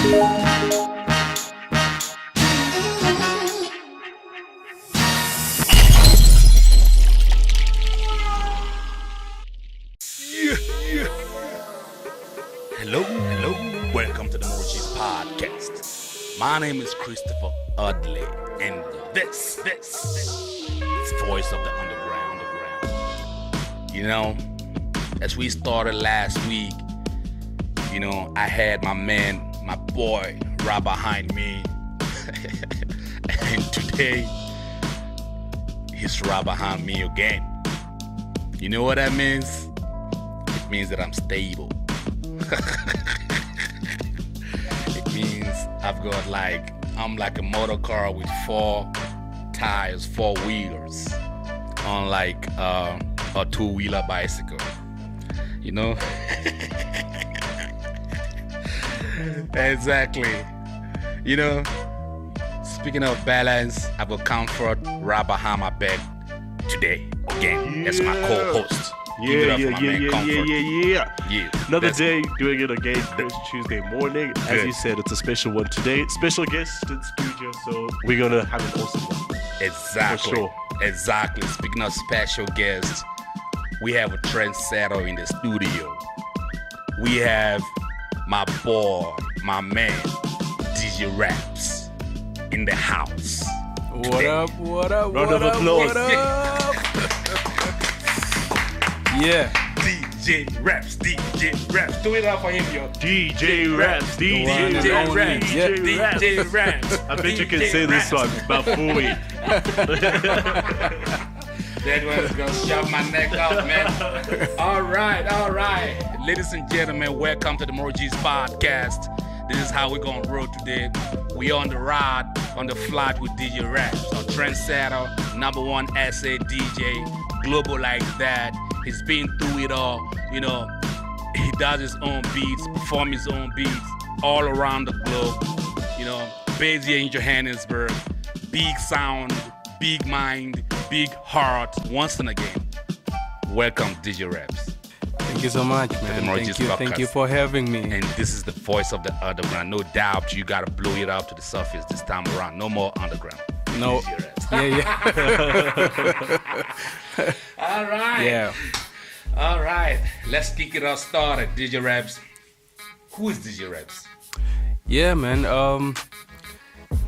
Hello, welcome to the Moji's podcast. My name is Christopher Udley, and this is Voice of the Underground. You know, as we started last week, you know, I had my boy, right behind me, and today, he's right behind me again. You know what that means? It means that I'm stable. It means I'm like a motor car with 4 tires, 4 wheels, unlike a 2-wheeler bicycle. You know? Exactly. You know, speaking of balance, I will comfort right behind my bed today again as my co-host. Yeah. Another day doing it again this Tuesday morning. As you said, it's a special one today. Special guest in studio, so we're gonna have an awesome one. Exactly. For sure. Exactly. Speaking of special guests, we have a trendsetter in the studio. We have my boy, my man, DJ Rabs in the house. What up? Round of applause. What up? Yeah. DJ Rabs. Do it up for him, yo. DJ Rabs. DJ Rabs. I bet you can say this one about 4 weeks. That one's gonna shove my neck out, man. All right. Ladies and gentlemen, welcome to the Moji's podcast. This is how we're gonna roll today. We on the ride, on the flight with DJ Rabs, a trendsetter, #1 SA DJ, global like that. He's been through it all, you know. He does his own beats, perform his own beats all around the globe. You know, based here in Johannesburg, big sound, big mind, big heart, once and again. Welcome, DJ Rabs. Thank you so much, man. Thank you for having me. And this is the voice of the underground. No doubt you gotta blow it out to the surface this time around. No more underground. No. Yeah. All right. Yeah. All right. Let's kick it off started. DJ Rabs. Who is DJ Rabs? Yeah, man.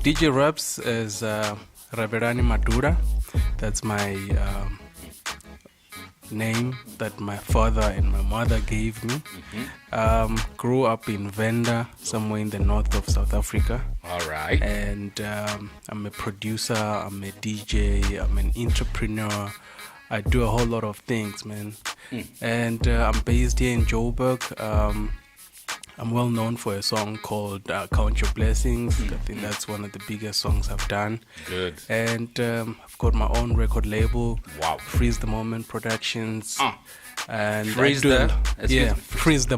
DJ Rabs is Raberani Madura. That's my name that my father and my mother gave me. Grew up in Venda, somewhere in the north of South Africa. All right. And I'm a producer, I'm a DJ, I'm an entrepreneur. I do a whole lot of things, man. And I'm based here in Joburg. I'm well known for a song called Count Your Blessings. I think that's one of the biggest songs I've done. Good. And I've got my own record label. Wow. Freeze the Moment Productions. And Freeze the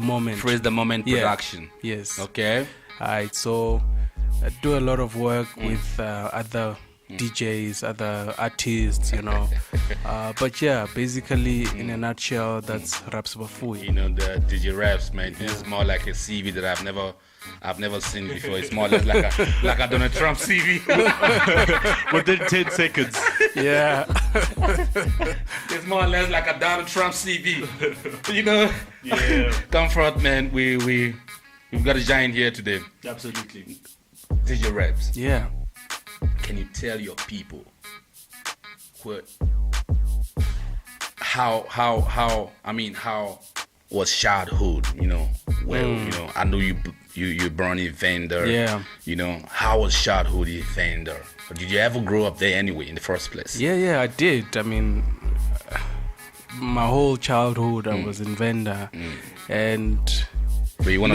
Moment. Freeze the Moment production. Yes. Okay. Alright, so I do a lot of work with other DJs, other artists, you know. But yeah, basically, in a nutshell, that's Rabs Bafui. You know, the DJ Rabs, man. This is more like a CV that I've never seen before. It's more or less like a Donald Trump CV. Within 10 seconds. Yeah. It's more or less like a Donald Trump CV. You know? Yeah. Comfort, man. We've got a giant here today. Absolutely. DJ Rabs. Yeah. Can you tell your people how was childhood, you know? Well, you know, I know you born in Venda. Yeah. You know, how was childhood in Venda? Or did you ever grow up there anyway in the first place? Yeah, I did. I mean, my whole childhood I was in Venda, and Were you one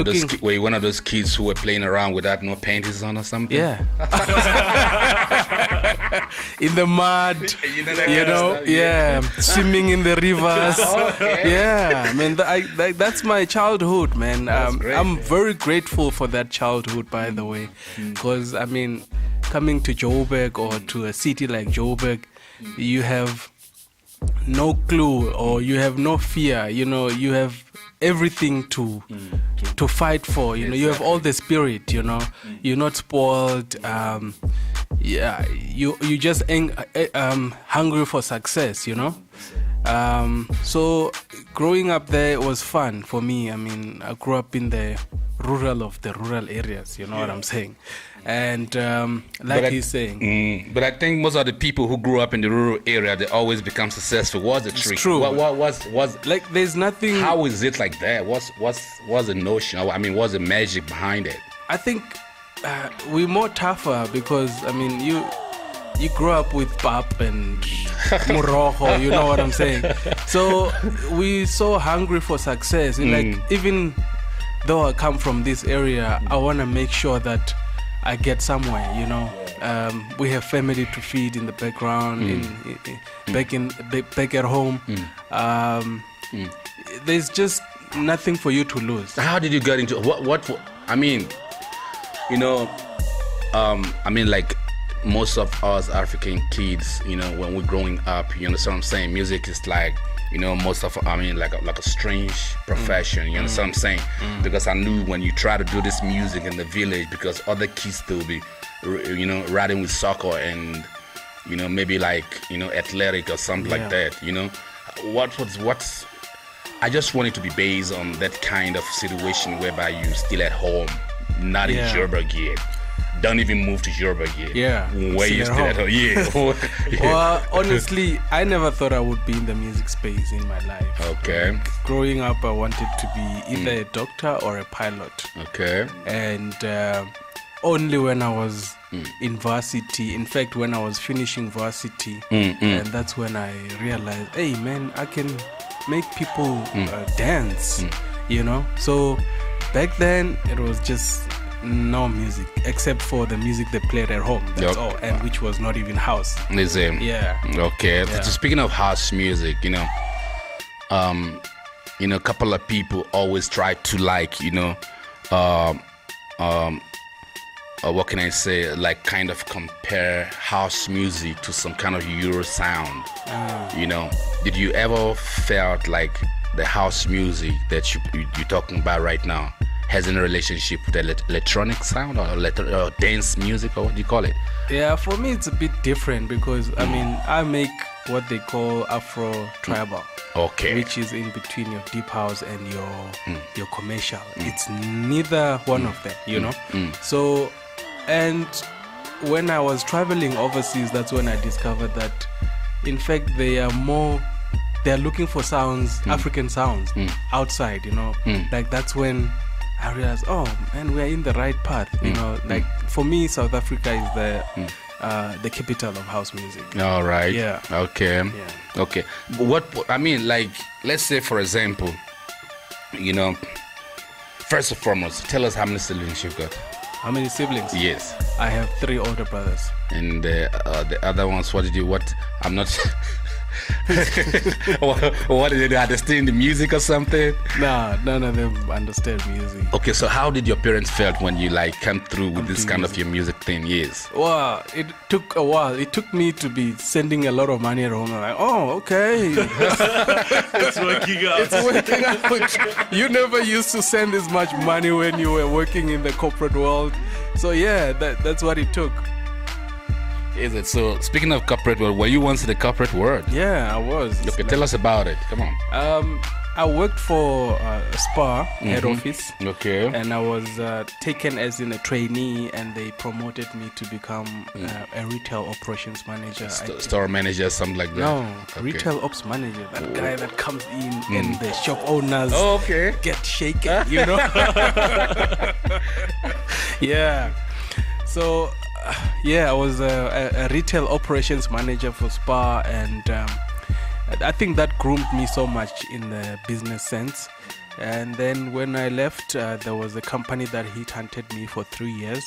of those kids who were playing around without no panties on or something? yeah, in the mud, swimming in the rivers. Okay. Yeah, man, that's my childhood, man. Great, I'm man. very grateful for that childhood, by the way, because I mean, coming to Joburg or to a city like Joburg, you have no clue or you have no fear. You have everything to fight for. You have all the spirit. You're not spoiled. You just hungry for success. So growing up there was fun for me. I mean, I grew up in the rural areas. You know what I'm saying? And he's saying. But I think most of the people who grew up in the rural area, they always become successful. What's the trick? It's true. What like there's nothing. How is it like that? What's the notion? I mean, what's the magic behind it? I think we're more tougher because I mean you grew up with pap and morojo, you know what I'm saying? So we're so hungry for success. Like even though I come from this area, I want to make sure that I get somewhere, we have family to feed in the background, back at home. There's just nothing for you to lose. How did you get into what I mean, like most of us African kids, when we're growing up, you understand what I'm saying? Music is like, most of, like a strange profession, you understand what I'm saying? Because I knew when you try to do this music in the village, because other kids still be, riding with soccer and, maybe like, athletic or something like that, what's, I just want it to be based on that kind of situation whereby you still at home, not in Joburg yet. Don't even move to Joburg yet. Yeah. Where you still at home. Yeah. Well, honestly, I never thought I would be in the music space in my life. Okay. Like, growing up, I wanted to be either a doctor or a pilot. Okay. And only when I was in varsity, in fact, when I was finishing varsity, and that's when I realized, hey, man, I can make people dance, So back then, it was just no music except for the music they played at home. That's all, and which was not even house. Yeah. Okay. Yeah. So speaking of house music, a couple of people always try to what can I say? Like kind of compare house music to some kind of Euro sound. Did you ever felt like the house music that you're talking about right now has any relationship with the electronic sound or dance music, or what do you call it? Yeah, for me it's a bit different because I make what they call Afro tribal. Okay. Which is in between your deep house and your commercial. It's neither one of them, So, and when I was traveling overseas, that's when I discovered that in fact they're looking for sounds, African sounds outside, like that's when I realized, oh man, we're in the right path. Like for me, South Africa is the capital of house music. All right. Yeah. Okay. Yeah. Okay. But like, let's say for example, first and foremost, tell us how many siblings you've got. How many siblings? Yes. I have 3 older brothers. And the other ones, I'm not. What did they understand the music or something? No, none of them understand music. Okay, so how did your parents felt when you come through with this kind of your music thing? Yes. Well, it took a while. It took me to be sending a lot of money at home. I'm like, oh, okay. It's working out. It's working out. You never used to send this much money when you were working in the corporate world. So yeah, that's what it took. Is it? So speaking of corporate world, were you once in the corporate world? Yeah, I was. Okay, tell us about it. Come on. I worked for a spa head office. Okay. And I was taken as in a trainee, and they promoted me to become a retail operations manager. Store manager, something like that? No, okay. Retail ops manager. That guy that comes in and the shop owners get shaken, Yeah. So, I was a retail operations manager for Spa, and I think that groomed me so much in the business sense. And then when I left, there was a company that headhunted me for 3 years.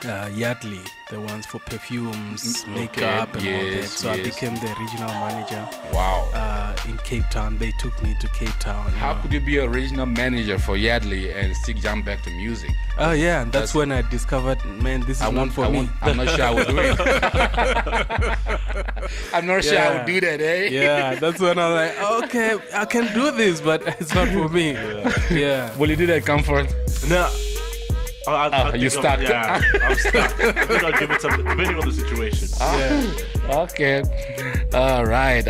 Yardley, the ones for perfumes, makeup, and all that. So I became the regional manager. Wow. In Cape Town, they took me to Cape Town. How could you be a regional manager for Yardley and still jump back to music? Oh yeah, and that's when I discovered, man, this is not for me. I'm not sure I would do it. I'm not sure I would do that, eh? Yeah, that's when I was like, okay, I can do this, but it's not for me. Yeah. Will you do that, Comfort? No. You stuck? I'm stuck. I think I'll give it some, depending on the situation. Okay. All right.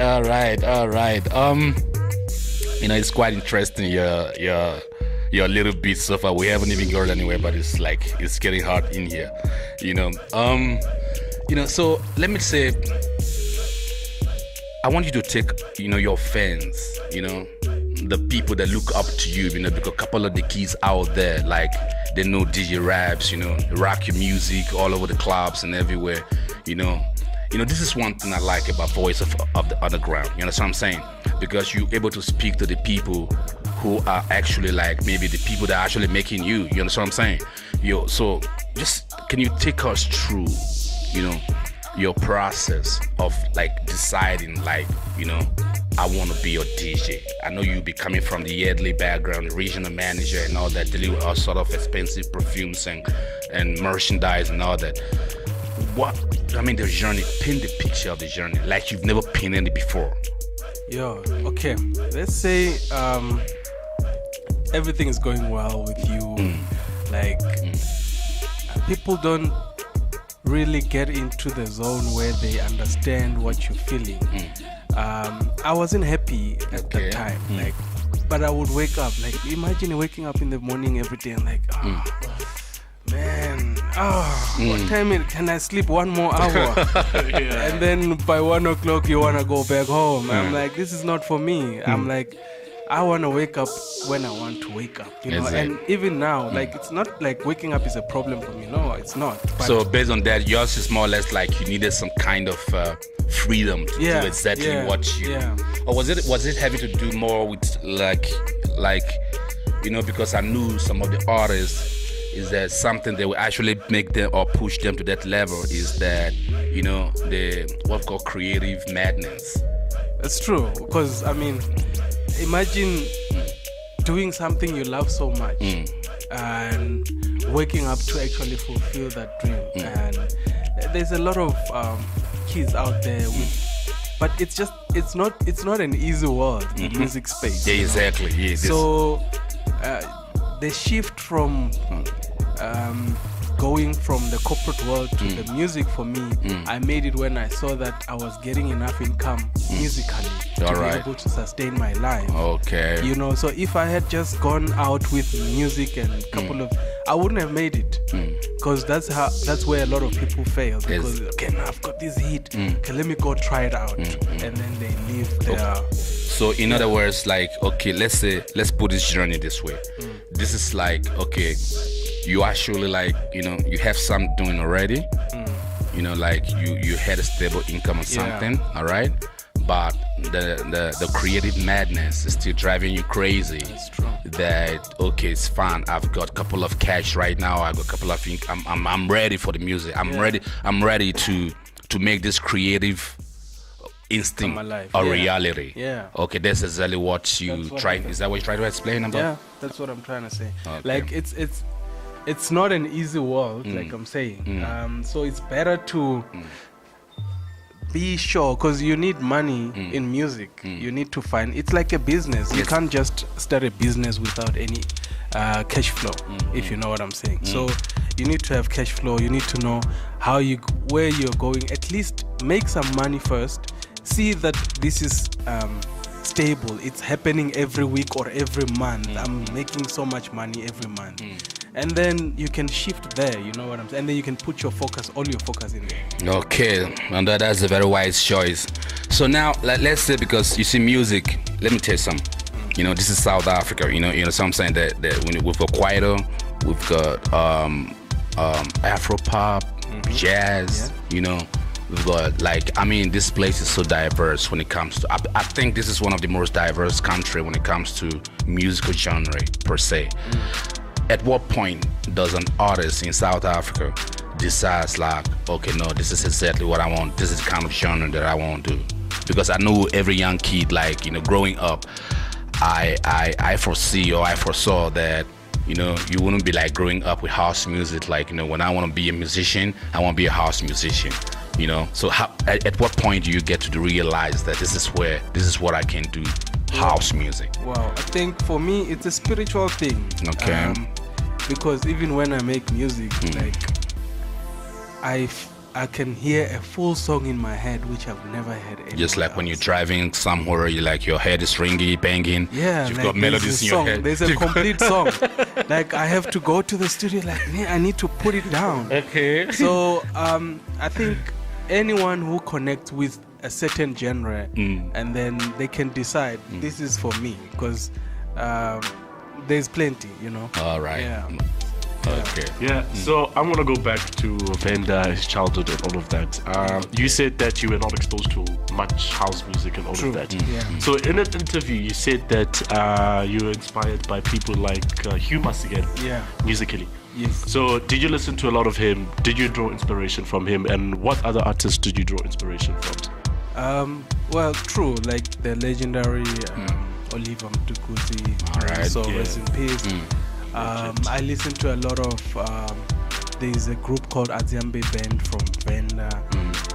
It's quite interesting. Your little bit so far. We haven't even gone anywhere, but it's getting hot in here. So let me say, I want you to take, your fans, the people that look up to you, because a couple of the kids out there, like, they know DJ Rabs, rock your music all over the clubs and everywhere, this is one thing I like about Voice of the Underground, you know what I'm saying? Because you're able to speak to the people who are actually like maybe the people that are actually making you understand what I'm saying? So just, can you take us through, your process of like deciding like, I want to be your DJ. I know you'll be coming from the Yardley background, regional manager and all that, dealing with all sort of expensive perfumes and merchandise and all that. The journey, paint the picture of the journey like you've never painted it before. Okay. Let's say everything is going well with you. People don't really get into the zone where they understand what you're feeling. I wasn't happy at that time, but I would wake up, imagine waking up in the morning every day and what time can I sleep one more hour? And then by 1 o'clock you want to go back home. I'm like, this is not for me. I'm like, I want to wake up when I want to wake up, Exactly. And even now, it's not like waking up is a problem for me. No, it's not. But so based on that, yours is more or less like you needed some kind of freedom to do exactly what you. Or was it having to do more with like because I knew some of the artists. Is that something that will actually make them or push them to that level? Is that the what we call creative madness? That's true, because imagine doing something you love so much and waking up to actually fulfill that dream. And there's a lot of kids out there but it's not an easy world, the music space. Yeah, exactly. Yeah, so the shift from going from the corporate world to the music for me, I made it when I saw that I was getting enough income musically to be able to sustain my life. Okay. So if I had just gone out with music and a couple of, I wouldn't have made it, because that's where a lot of people fail. Because now I've got this hit, okay, let me go try it out, and then they leave their. So in other words, let's put this journey this way. This is you actually you have something doing already. You had a stable income or something, all right? But the creative madness is still driving you crazy. That's true. That it's fun. I've got a couple of cash right now. I got a couple of income. I'm ready for the music. I'm ready to make this creative instinct a reality. Yeah. Okay, that's exactly what you try. Is that what you try to explain about? Yeah, that's what I'm trying to say. Okay. It's not an easy world, like I'm saying. So it's better to be sure, because you need money in music. You need to find, it's like a business. You can't just start a business without any cash flow, if you know what I'm saying. So you need to have cash flow. You need to know where you're going. At least make some money first. See that this is stable. It's happening every week or every month. I'm making so much money every month. And then you can shift there, you know what I'm saying? And then you can put all your focus in there. Okay, and that's a very wise choice. So now, let's say, because you see music, let me tell you something. This is South Africa, you know what I'm saying? That we've got Kwaito, we've got Afro pop, jazz, we've got this place is so diverse when it comes to, I think this is one of the most diverse country when it comes to musical genre per se. At what point does an artist in South Africa decides like, okay, no, this is exactly what I want. This is the kind of genre that I want to do. Because I know every young kid, like, you know, growing up, I foresaw that, you know, you wouldn't be like growing up with house music. Like, you know, when I want to be a musician, I want to be a house musician, you know. So at what point do you get to realize that this is what I can do, house music? Well, I think for me, it's a spiritual thing. Okay. Because even when I make music, like, I can hear a full song in my head which I've never heard anywhere Just like else. when you're driving somewhere, you like your head is ringy, banging. Yeah, you've like got melodies in your head. There's a complete song. Like, I have to go to the studio, like, man, I need to put it down. Okay. So I think anyone who connects with a certain genre, and then they can decide this is for me, because there's plenty, you know. All right. Yeah. Okay. Yeah, so I'm gonna go back to Venda, his childhood and all of that. You said that you were not exposed to much house music and all of that. Yeah. So in an interview, you said that you were inspired by people like Humas again, musically. Yes. So did you listen to a lot of him? Did you draw inspiration from him? And what other artists did you draw inspiration from? Well, true, like the legendary Oliver Mtukudzi. All right. So rest in peace. I listen to a lot of there's a group called Adziambe Band from Venda.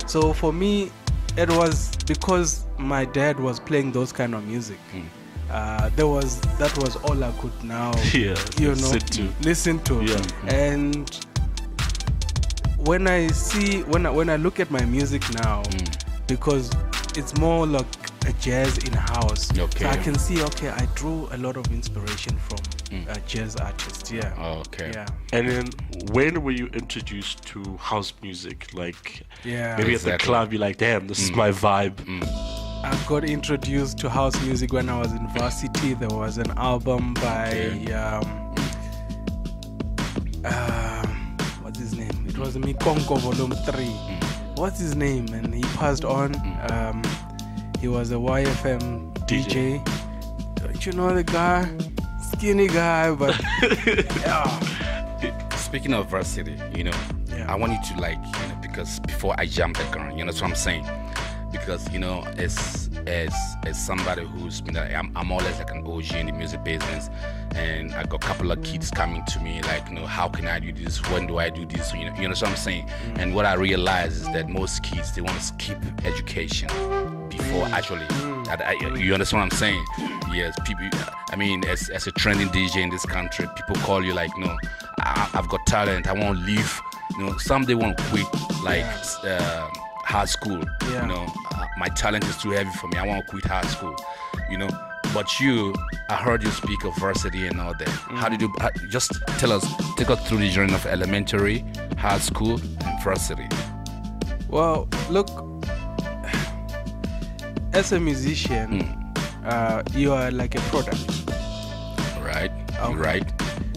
So for me, it was because my dad was playing those kind of music. That was all I could now listen to. Yeah. And when I look at my music now, because it's more like a jazz in house, so I can see, I drew a lot of inspiration from jazz artists. Okay. Yeah. And then when were you introduced to house music? Like, maybe at the Exactly. club, you're like, damn, this is my vibe. I got introduced to house music when I was in varsity. There was an album by what's his name? It was Mikonko Volume 3. What's his name? And he passed on. He was a YFM DJ. Don't you know the guy? Skinny guy, but Speaking of varsity, you know, I want you to, like, you know, because before I jump the gun, you know what I'm saying? Because, you know, as somebody who's been, I'm always like an OG in the music business, and I got a couple of kids coming to me like, you know, how can I do this? When do I do this? You know what I'm saying? And what I realize is that most kids, they want to skip education before actually. You understand what I'm saying? Yes, people. I mean, as a trending DJ in this country, people call you like, no, I've got talent. I won't leave. You know, some they won't quit like high school. You know, my talent is too heavy for me. I won't quit high school. You know, but I heard you speak of varsity and all that. How did you? Just take us through the journey of elementary, high school, and varsity. well, look. As a musician, you are like a product. Right. Okay. Right.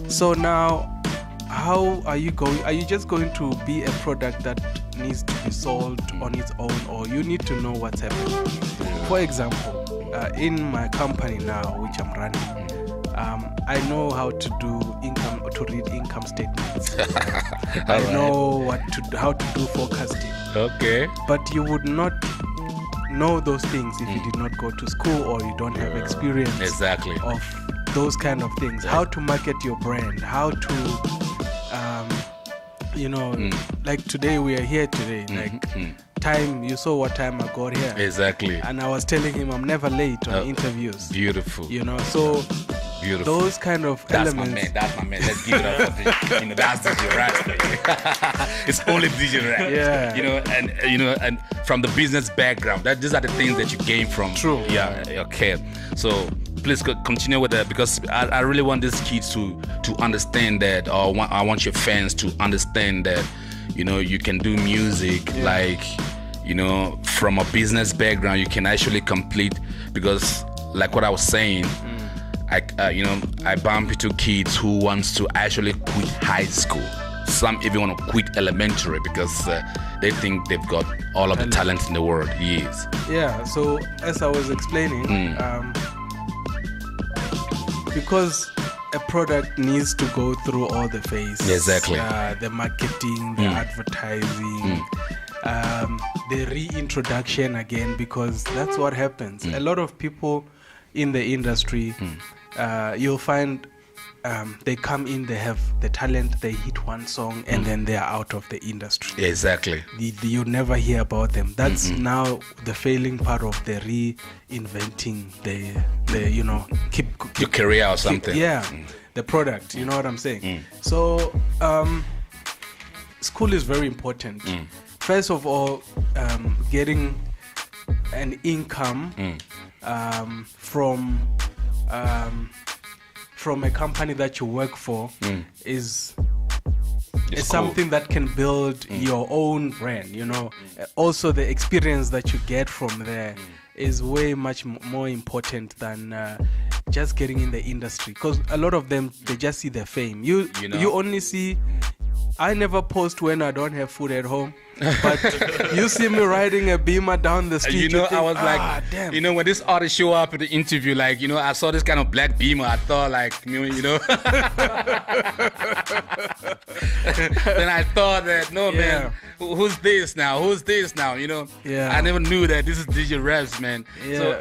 So now, how are you going? Are you just going to be a product that needs to be sold on its own, or you need to know what's happening? For example, in my company now, which I'm running, I know how to read income statements. I know how to do forecasting. Okay. But you would not know those things if you did not go to school or you don't have experience of those kind of things. How to market your brand, how to like today we are here today, time, you saw what time I got here. Exactly. And I was telling him I'm never late on interviews. Beautiful. You know, so beautiful. Those kind of elements. That's my man. Let's give it up for the, you know, that's DJ Rabs. It's only DJ Rabs. Yeah. You know, and from the business background, these are the things that you gain from. True. Yeah. Okay. So please continue with that, because I really want these kids to understand that, or I want your fans to understand that, you know, you can do music like, you know, from a business background, you can actually complete, because like what I was saying, I bump into kids who wants to actually quit high school. Some even want to quit elementary because they think they've got all of the talent in the world. Yes. Yeah. So as I was explaining, because a product needs to go through all the phases. Exactly. The marketing, the advertising, the reintroduction again, because that's what happens. A lot of people in the industry, you'll find they come in, they have the talent, they hit one song, and then they are out of the industry. Exactly. You never hear about them. That's now the failing part of the reinventing the keep Your career or something. the product. You know what I'm saying? So school is very important. First of all, getting an income from a company that you work for is It's cool. something that can build your own brand. Also the experience that you get from there is way much more important than just getting in the industry, because a lot of them, they just see the fame. You only see. I never post when I don't have food at home, but you see me riding a Beamer down the street. I was like, damn. When this artist show up at the interview, like, I saw this kind of black Beamer. I thought, like, then I thought that, man, who's this now? I never knew that this is DJ Rabs, man. So,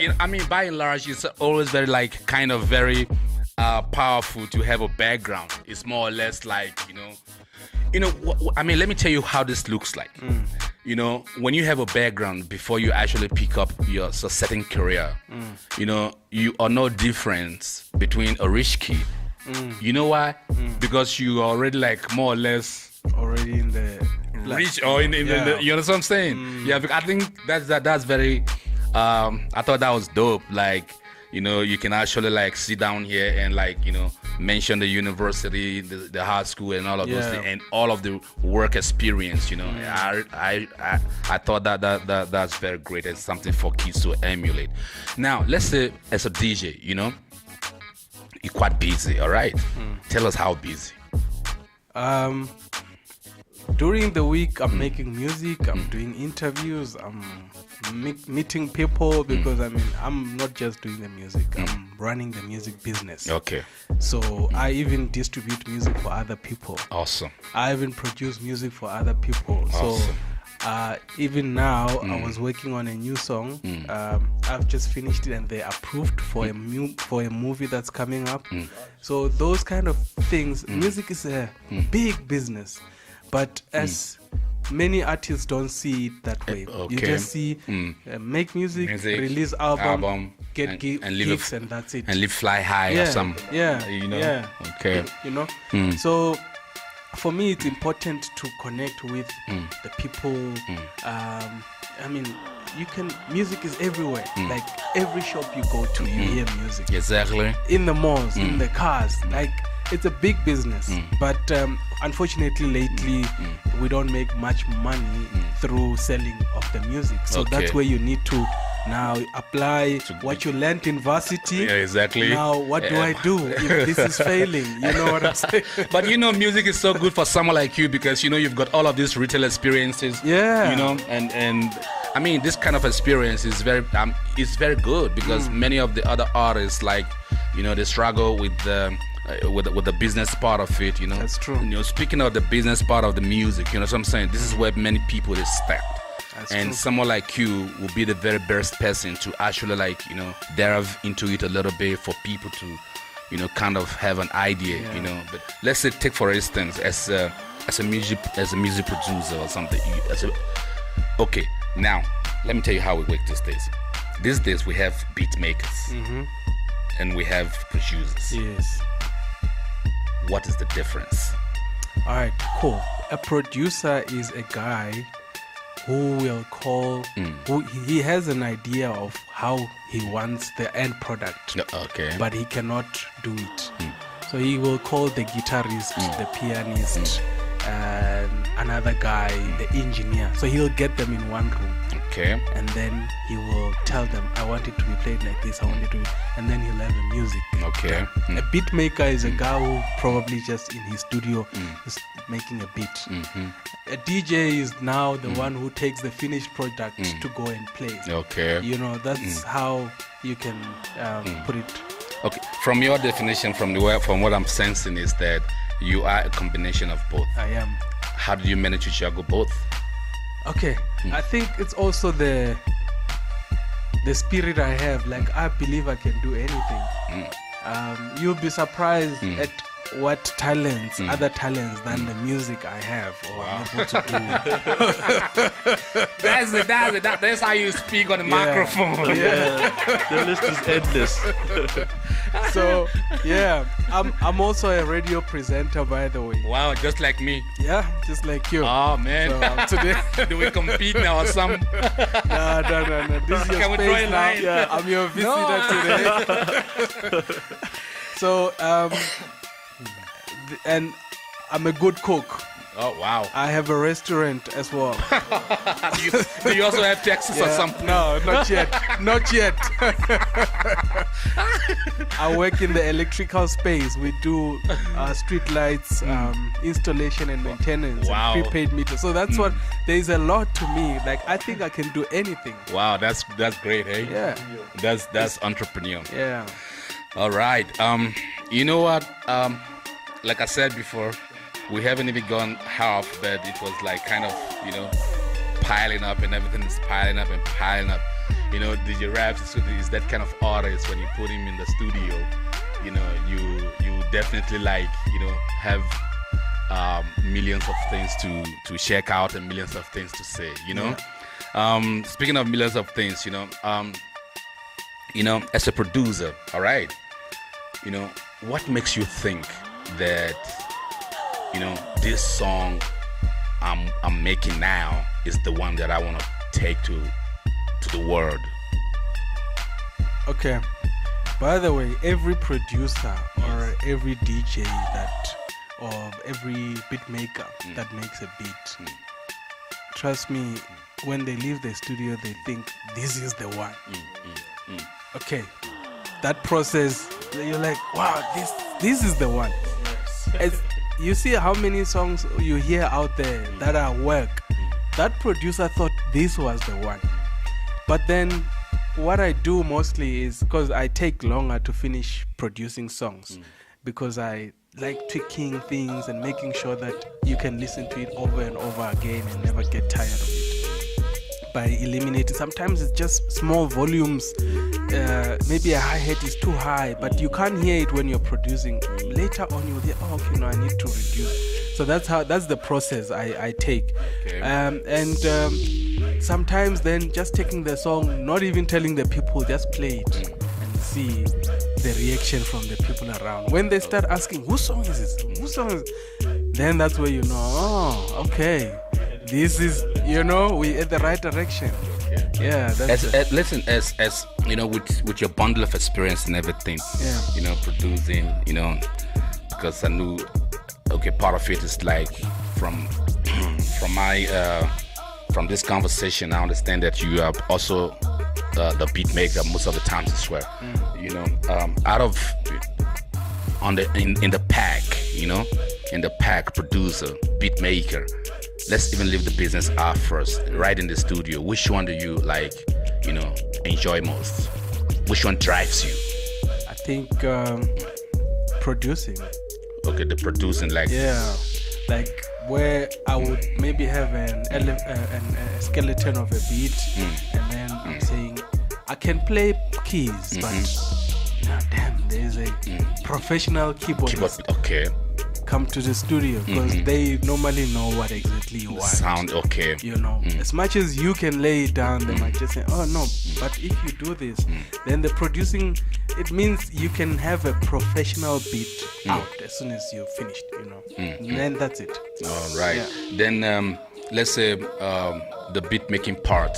by and large, it's always very, like, kind of very powerful to have a background. It's more or less like, let me tell you how this looks like. When you have a background before you actually pick up your certain career, you are no difference between a rich kid. You know why? Because you are already, like, more or less already in the rich or in the you know what I'm saying? Yeah, because I think that's very. I thought that was dope. Like, you can actually, like, sit down here and, like, mention the university, the high school, and all of those things, and all of the work experience. I thought that's very great and something for kids to emulate. Now, let's say as a DJ, you're quite busy. All right, tell us how busy. During the week, I'm making music, I'm doing interviews, I'm meeting people, because I'm not just doing the music, I'm running the music business. Okay. So I even distribute music for other people. Awesome. I even produce music for other people. Awesome. So even now, I was working on a new song. I've just finished it, and they approved for a movie that's coming up. So those kind of things, music is a big business. But as many artists don't see it that way. You just see make music, release album, get gigs, and that's it. And live fly high or something. Okay. So for me, it's important to connect with the people. Music is everywhere. Like every shop you go to, you hear music. Exactly. In the malls, in the cars, like. It's a big business, but unfortunately lately we don't make much money through selling of the music. So that's where you need to now apply what you learned in varsity. Yeah, exactly. Now what do I do if this is failing? You know what I'm saying? But music is so good for someone like you, because you've got all of these retail experiences. Yeah. And this kind of experience is very good, because many of the other artists, like, they struggle with the business part of it, That's true. Speaking of the business part of the music, what I'm saying? This is where many people is stuck. And true. someone like you will be the very best person to actually, like, delve into it a little bit for people to, kind of have an idea, But let's say, take for instance, as a music producer or something. Okay, now let me tell you how we work these days. These days we have beat makers and we have producers. Yes. What is the difference? All right, cool. A producer is a guy who will call, he has an idea of how he wants the end product, but he cannot do it. So he will call the guitarist, the pianist, and another guy, the engineer. So he'll get them in one room. Okay. And then he will tell them, I want it to be played like this, I want it to be, and then he'll have the music. Okay. A beat maker is a guy who probably just in his studio is making a beat. A DJ is now the one who takes the finished product to go and play. Okay. That's how you can put it. Okay, from your definition, from what I'm sensing is that you are a combination of both. I am. How do you manage to juggle both? Okay, I think it's also the spirit I have. Like, I believe I can do anything. You'll be surprised at what talents, other talents than the music I have or I'm able to do. That's how you speak on the microphone. Yeah, the list is endless. So, yeah, I'm also a radio presenter, by the way. Wow, just like me. Yeah, just like you. Oh, man. So, today, do we compete now or something? No. This is your Can we space draw a now. line? Yeah, I'm your visitor today. So, and I'm a good cook. Oh, wow. I have a restaurant as well. do you also have taxes or something? No, not yet. Not yet. I work in the electrical space. We do street lights, installation and maintenance, and prepaid meters. So that's what, there's a lot to me. Like, I think I can do anything. Wow, that's great, eh? Yeah. That's entrepreneur. Yeah. All right. You know what? Like I said before, we haven't even gone half, but it was like kind of, piling up, and everything is piling up and piling up. DJ Rabs is that kind of artist. When you put him in the studio, you definitely have millions of things to check out and millions of things to say. Speaking of millions of things, as a producer, all right, what makes you think that this song I'm making now is the one that I want to take to the world? Okay. By the way, every producer or every DJ or every beat maker that makes a beat, trust me, when they leave the studio, they think this is the one. Okay. That process, you're like, wow, this is the one. Yes. You see how many songs you hear out there that are work. That producer thought this was the one. But then what I do mostly is, because I take longer to finish producing songs, because I like tweaking things and making sure that you can listen to it over and over again and never get tired of it. By eliminating, sometimes it's just small volumes. Maybe a hi-hat is too high, but you can't hear it when you're producing. Later on you'll hear, oh, okay, no, I need to reduce. So that's the process I take. Okay. Sometimes then just taking the song, not even telling the people, just play it and see the reaction from the people around. When they start asking, whose song is this? Whose song is this? Then that's where you know, oh, okay, this is, we in the right direction. Yeah, that's listen, as with your bundle of experience and everything, producing, because I knew, okay, part of it is like from this conversation, I understand that you are also the beat maker most of the times as well. Out of in the pack, producer, beat maker. Let's even leave the business out first. Right in the studio, which one do you enjoy most? Which one drives you? I think producing. Okay, the producing, like where I would maybe have a skeleton of a beat, and then I'm saying I can play keys, but damn, there's a professional keyboardist. Okay. Come to the studio, because they normally know what exactly you want. Sound okay. As much as you can lay it down, they might just say, oh no, but if you do this, then the producing, it means you can have a professional beat out as soon as you're finished, and then that's it. All right. Yeah. Then let's say the beat making part,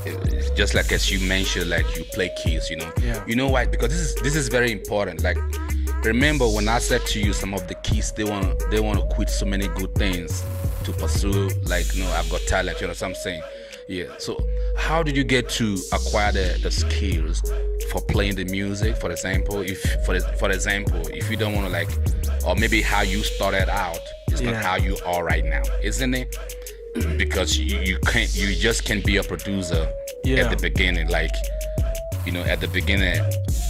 it's just like as you mentioned, like you play keys, You know why? Because this is very important. Like, remember when I said to you some of the keys, they want to quit so many good things to pursue, like, I've got talent, what I'm saying? Yeah. So how did you get to acquire the skills for playing the music, for example? If you don't want to, or maybe how you started out is not how you are right now, isn't it? Because you just can't be a producer at the beginning, at the beginning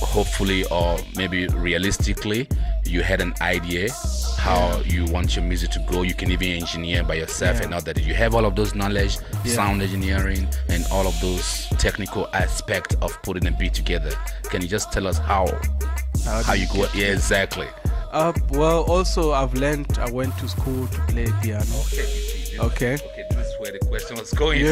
hopefully, or maybe realistically, you had an idea how you want your music to go. You can even engineer by yourself and all that. You have all of those knowledge, sound engineering, and all of those technical aspects of putting a beat together. Can you just tell us how you go? Yeah, exactly. Well, also I went to school to play piano. Okay. This is where the question was going.